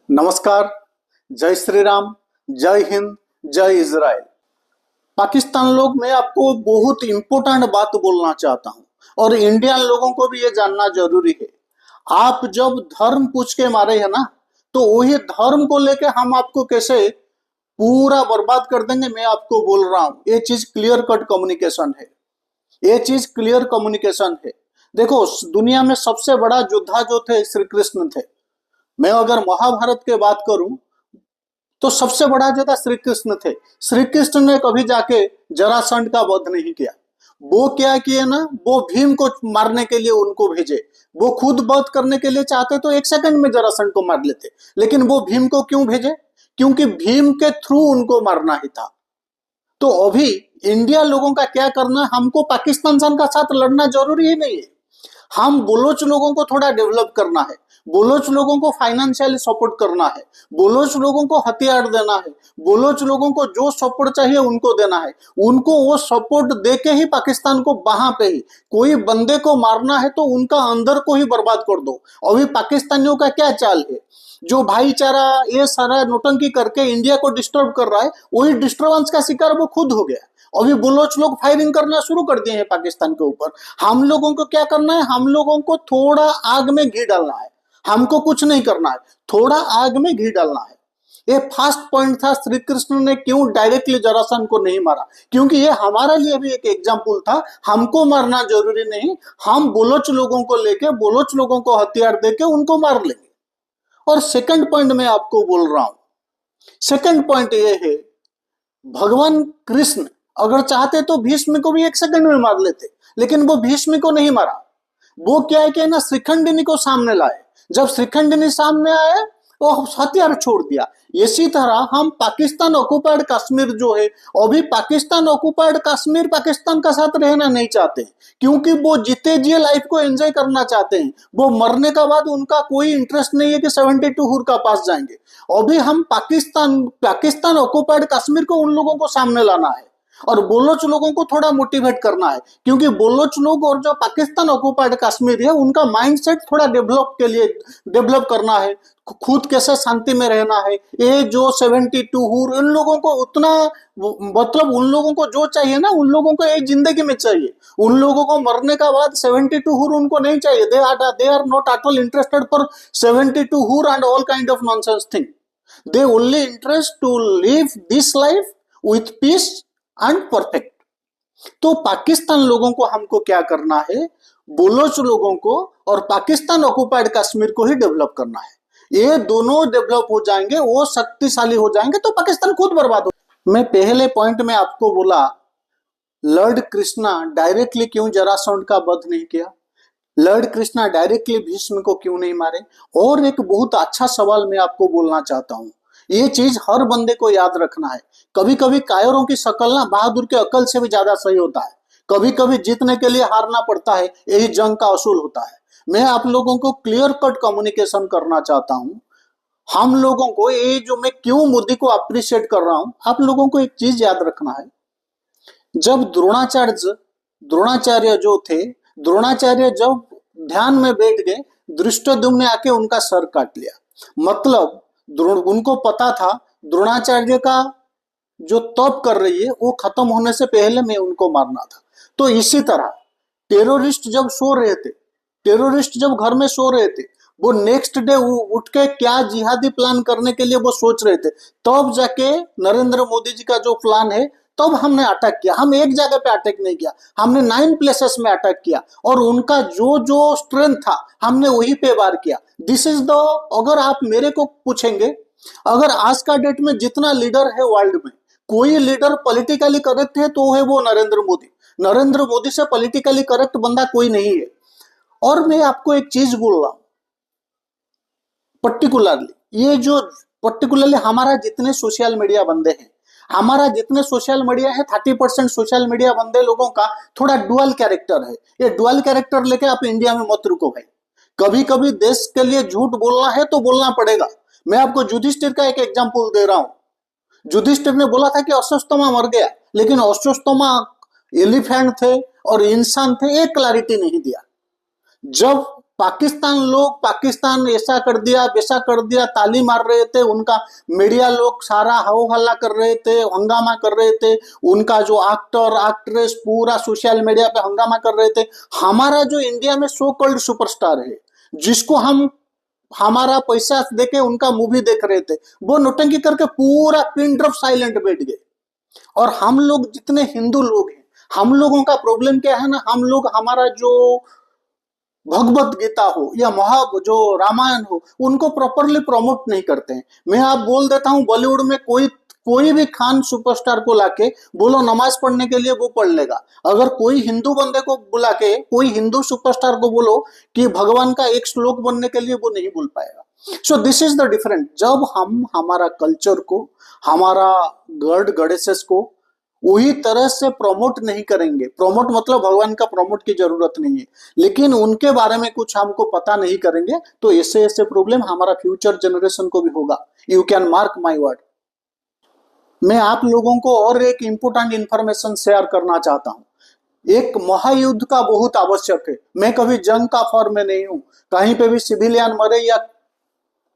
नमस्कार। जय श्री राम, जय हिंद, जय इजराइल। पाकिस्तान लोग, मैं आपको बहुत इंपॉर्टेंट बात बोलना चाहता हूं और इंडियन लोगों को भी ये जानना जरूरी है। आप जब धर्म पूछ के मारे है ना, तो वही धर्म को लेके हम आपको कैसे पूरा बर्बाद कर देंगे, मैं आपको बोल रहा हूं। ये चीज क्लियर कट कम्युनिकेशन है, ये चीज क्लियर कम्युनिकेशन है। देखो, दुनिया में सबसे बड़ा योद्धा जो थे श्री कृष्ण थे। मैं अगर महाभारत के बात करूं तो सबसे बड़ा योद्धा श्री कृष्ण थे। श्री कृष्ण ने कभी जाके जरासंध का वध नहीं किया। वो क्या किए ना, वो भीम को मारने के लिए उनको भेजे। वो खुद वध करने के लिए चाहते तो एक सेकंड में जरासंध को मार लेते, लेकिन वो भीम को क्यों भेजे? क्योंकि भीम के थ्रू उनको मारना ही था। तो अभी इंडिया लोगों का क्या करना, हमको पाकिस्तान का साथ लड़ना जरूरी ही नहीं है। हम बलोच लोगों को थोड़ा डेवलप करना है, बलोच लोगों को फाइनेंशियली सपोर्ट करना है, बलोच लोगों को हथियार देना है, बलोच लोगों को जो सपोर्ट चाहिए उनको देना है। उनको वो सपोर्ट देके ही पाकिस्तान को वहां पे ही कोई बंदे को मारना है तो उनका अंदर को ही बर्बाद कर दो। अभी पाकिस्तानियों का क्या चाल है, जो भाईचारा ये सारा नोटंकी करके इंडिया को डिस्टर्ब कर रहा है, वही डिस्टर्बेंस का शिकार वो खुद हो गया। अभी बलोच लोग फायरिंग करना शुरू कर दिए हैं पाकिस्तान के ऊपर। हम लोगों को क्या करना है, हम लोगों को थोड़ा आग में घी डालना है। हमको कुछ नहीं करना है, थोड़ा आग में घी डालना है। ये फर्स्ट पॉइंट था, श्री कृष्ण ने क्यों डायरेक्टली जरासंध को नहीं मारा, क्योंकि ये हमारा लिए भी एक एग्जाम्पल था। हमको मारना जरूरी नहीं, हम बलोच लोगों को लेके, बलोच लोगों को हथियार देके उनको मार लेंगे। और सेकंड पॉइंट मैं आपको बोल रहा हूं, सेकंड पॉइंट ये है, भगवान कृष्ण अगर चाहते तो भीष्म को भी एक सेकंड में मार लेते, लेकिन वो भीष्म को नहीं मारा। वो क्या है कि ना, श्रीखंडिनी को सामने लाए। जब श्रीखंडिनी सामने आए, वो हथियार छोड़ दिया। इसी तरह हम पाकिस्तान ऑक्युपाइड कश्मीर जो है, अभी पाकिस्तान ऑक्युपाइड कश्मीर पाकिस्तान का साथ रहना नहीं चाहते, क्योंकि वो जीते जी लाइफ को एंजॉय करना चाहते हैं। वो मरने का बाद उनका कोई इंटरेस्ट नहीं है कि 72 हुर का पास जाएंगे। अभी हम पाकिस्तान ऑक्युपाइड कश्मीर को उन लोगों को सामने लाना है और बलोच लोगों को थोड़ा मोटिवेट करना है, क्योंकि बलोच लोग और जो पाकिस्तान ऑक्युपाइड कश्मीर है, उनका माइंडसेट थोड़ा डेवलप करना है। खुद कैसे शांति में रहना है। ये जो 72 हुर, इन लोगों को उतना मतलब उन लोगों को जो चाहिए ना, उन लोगों को एक जिंदगी में चाहिए। उन लोगों को मरने का बाद 72 हुर उनको नहीं चाहिए। They are not at all interested for 72 हुर and all kind of nonsense thing. They only interest to live this life with peace and perfect. तो पाकिस्तान लोगों को हमको क्या करना है, बलोच लोगों को और पाकिस्तान ऑक्युपाइड कश्मीर को ही डेवलप करना है। ये दोनों डेवलप हो जाएंगे, वो शक्तिशाली हो जाएंगे, तो पाकिस्तान खुद बर्बाद हो। मैं पहले पॉइंट में आपको बोला, लॉर्ड कृष्णा डायरेक्टली क्यों जरासंध का वध नहीं किया, लॉर्ड कृष्णा डायरेक्टली भीष्म को क्यों नहीं मारे। और एक बहुत अच्छा सवाल मैं आपको बोलना चाहता हूं, ये चीज हर बंदे को याद रखना है। कभी कभी कायरों की शक्ल ना बहादुर के अकल से भी ज्यादा सही होता है। कभी कभी जीतने के लिए हारना पड़ता है, यही जंग का असूल होता है। मैं आप लोगों को क्लियर कट कम्युनिकेशन करना चाहता हूं। हम लोगों को ये जो, मैं क्यों मोदी को अप्रिशिएट कर रहा हूं, आप लोगों को एक चीज याद रखना है। जब द्रोणाचार्य जो थे, द्रोणाचार्य जब ध्यान में बैठ गए, धृष्टद्युम्न ने आके उनका सर काट लिया। मतलब उनको पता था द्रोणाचार्य का जो तप कर रही है वो खत्म होने से पहले मैं उनको मारना था। तो इसी तरह टेररिस्ट जब सो रहे थे, टेररिस्ट जब घर में सो रहे थे, वो नेक्स्ट डे उठ के क्या जिहादी प्लान करने के लिए वो सोच रहे थे, तब जाके नरेंद्र मोदी जी का जो प्लान है, तब हमने अटैक किया। हम एक जगह पे अटैक नहीं किया, हमने 9 प्लेसेस में अटैक किया और उनका जो जो स्ट्रेंथ था हमने वही पे वार किया। दिस इज द, अगर आप मेरे को पूछेंगे, अगर आज का डेट में जितना लीडर है वर्ल्ड में, कोई लीडर पॉलिटिकली करेक्ट है तो है वो नरेंद्र मोदी। नरेंद्र मोदी से पॉलिटिकली करेक्ट बंदा कोई नहीं है। और मैं आपको एक चीज बोल रहा हूं, पर्टिकुलरली हमारा जितने सोशल मीडिया बंदे हैं, हमारा जितने सोशल मीडिया है, 30% सोशल मीडिया बंदे लोगों का थोड़ा डुअल कैरेक्टर है। ये डुअल कैरेक्टर लेके आप इंडिया में मत रुको भाई। कभी कभी देश के लिए झूठ बोलना है तो बोलना पड़ेगा। मैं आपको युधिष्ठिर का एक एग्जांपल दे रहा हूं। युधिष्ठिर ने बोला था कि अश्वत्थामा मर गया, लेकिन अश्वत्थामा एलिफेंट थे और इंसान थे, एक क्लैरिटी नहीं दिया। जब पाकिस्तान लोग, पाकिस्तान ऐसा कर दिया वैसा कर दिया, ताली मार रहे थे, उनका मीडिया लोग सारा हो हल्ला कर रहे थे, हंगामा कर रहे थे, उनका जो एक्टर एक्ट्रेस पूरा सोशल मीडिया पे हंगामा कर रहे थे। हमारा जो इंडिया में सो कॉल्ड सुपरस्टार है, जिसको हम हमारा पैसा देके उनका मूवी देख रहे थे, वो नौटंकी करके पूरा पिन ड्रॉप साइलेंट बैठ गए। और हम लोग जितने हिंदू लोग हैं, हम लोगों का प्रॉब्लम क्या है ना, हम लोग हमारा जो भगवत गीता हो या जो रामायण हो, उनको प्रॉपरली प्रमोट नहीं करते हैं। मैं आप बोल देता हूं, बॉलीवुड में कोई भी खान सुपरस्टार को लाके बोलो नमाज पढ़ने के लिए, वो पढ़ लेगा। अगर कोई हिंदू बंदे को बुला के, कोई हिंदू सुपरस्टार को बोलो कि भगवान का एक श्लोक बनने के लिए, वो नहीं बोल पाएगा। So this is the different. जब हम हमारा कल्चर को, हमारा गॉड गॉडेसेस को वही तरह से प्रमोट नहीं करेंगे, प्रमोट मतलब भगवान का प्रमोट की जरूरत नहीं है, लेकिन उनके बारे में कुछ हमको पता नहीं करेंगे, तो ऐसे ऐसे प्रॉब्लम हमारा फ्यूचर जनरेशन को भी होगा। You can mark my word. मैं आप लोगों को और एक इंपोर्टेंट इंफॉर्मेशन शेयर करना चाहता हूं। एक महायुद्ध का बहुत आवश्यक है। मैं कभी जंग का फॉर्म में नहीं हूं, कहीं पे भी सिविलियन मरे या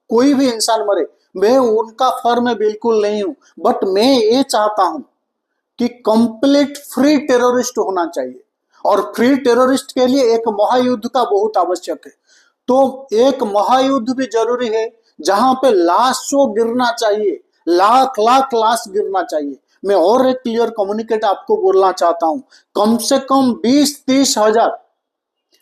कोई भी इंसान मरे, मैं उनका फॉर्म में बिल्कुल नहीं हूं, बट मैं ये चाहता हूं कि कंप्लीट फ्री टेररिस्ट होना चाहिए, और फ्री टेररिस्ट के लिए एक महायुद्ध का बहुत आवश्यक है। तो एक महायुद्ध भी जरूरी है, जहां पे लाशों गिरना चाहिए, लाख लाख लाश गिरना चाहिए। मैं और एक क्लियर कम्युनिकेट आपको बोलना चाहता हूं, कम से कम 20-30 हजार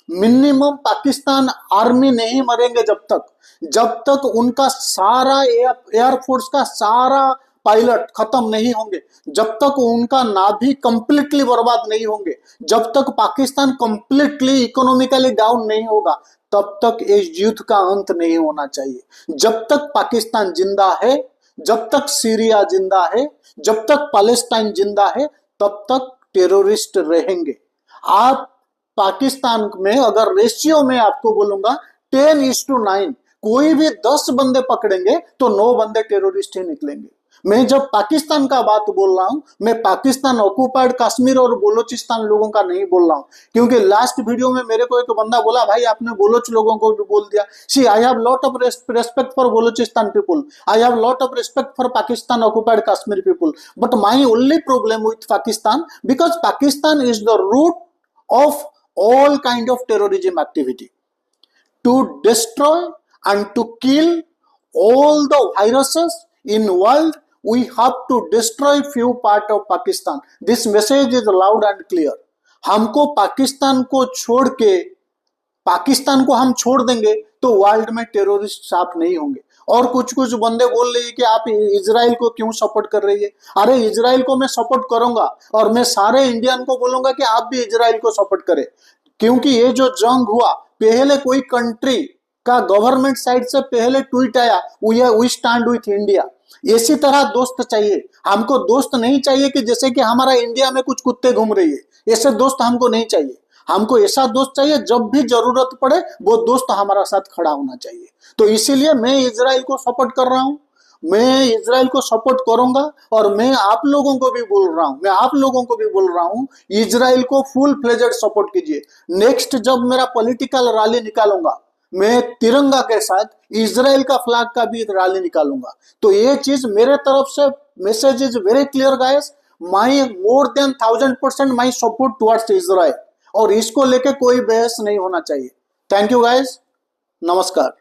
मिनिमम पाकिस्तान आर्मी नहीं मरेंगे जब तक उनका सारा एयरफोर्स का सारा पायलट खत्म नहीं होंगे, जब तक उनका नाभि कंप्लीटली बर्बाद नहीं होंगे, जब तक पाकिस्तान कंप्लीटली इकोनॉमिकली डाउन नहीं होगा, तब तक इस युद्ध का अंत नहीं होना चाहिए। जब तक पाकिस्तान जिंदा है, जब तक सीरिया जिंदा है, जब तक पैलेस्टाइन जिंदा है, तब तक टेररिस्ट रहेंगे। आप पाकिस्तान में अगर रेशियो में आपको बोलूंगा 10:9, कोई भी 10 बंदे पकड़ेंगे तो 9 बंदे टेररिस्ट ही निकलेंगे। मैं जब पाकिस्तान का बात बोल रहा हूं, मैं पाकिस्तान ऑक्युपाइड कश्मीर और बलोचिस्तान लोगों का नहीं बोल रहा हूं, क्योंकि लास्ट वीडियो में मेरे को एक बंदा बोला, भाई आपने बलोच लोगों को भी बोल दिया। See I have lot of respect for Balochistan people, I have lot of respect for Pakistan occupied Kashmir people, but my only problem with Pakistan, because Pakistan is the root of all kind of terrorism activity, to destroy and to kill all the viruses in world. We have to destroy few part of Pakistan. This message is loud and clear. हमको पाकिस्तान को छोड़ के, पाकिस्तान को हम छोड़ देंगे तो world में टेररिस्ट साफ नहीं होंगे। और कुछ बंदे बोल रहे हैं कि आप इजराइल को क्यों सपोर्ट कर रही है। अरे इजराइल को मैं सपोर्ट करूंगा, और मैं सारे इंडियन को बोलूंगा कि आप भी इजराइल को सपोर्ट करें, क्योंकि ये जो जंग हुआ, पहले कोई कंट्री का गवर्नमेंट साइड से पहले ट्वीट आया, वी स्टैंड विथ इंडिया। इसी तरह दोस्त चाहिए हमको। दोस्त नहीं चाहिए कि जैसे कि हमारा इंडिया में कुछ कुत्ते घूम रही है, ऐसे दोस्त हमको नहीं चाहिए। हमको ऐसा दोस्त चाहिए जब भी जरूरत पड़े वो दोस्त हमारा साथ खड़ा होना चाहिए। तो इसीलिए मैं इजराइल को सपोर्ट कर रहा हूं, मैं इजराइल को सपोर्ट करूंगा, और मैं आप लोगों को भी बोल रहा हूं, इजराइल को फुल फ्लेजेड सपोर्ट कीजिए। नेक्स्ट जब मेरा पॉलिटिकल रैली निकालूंगा, मैं तिरंगा के साथ इजराइल का फ्लैग का भी रैली निकालूंगा। तो ये चीज मेरे तरफ से message is very clear guys, my more than 1000% my support towards Israel, और इसको लेके कोई बहस नहीं होना चाहिए। थैंक यू गाइस, नमस्कार।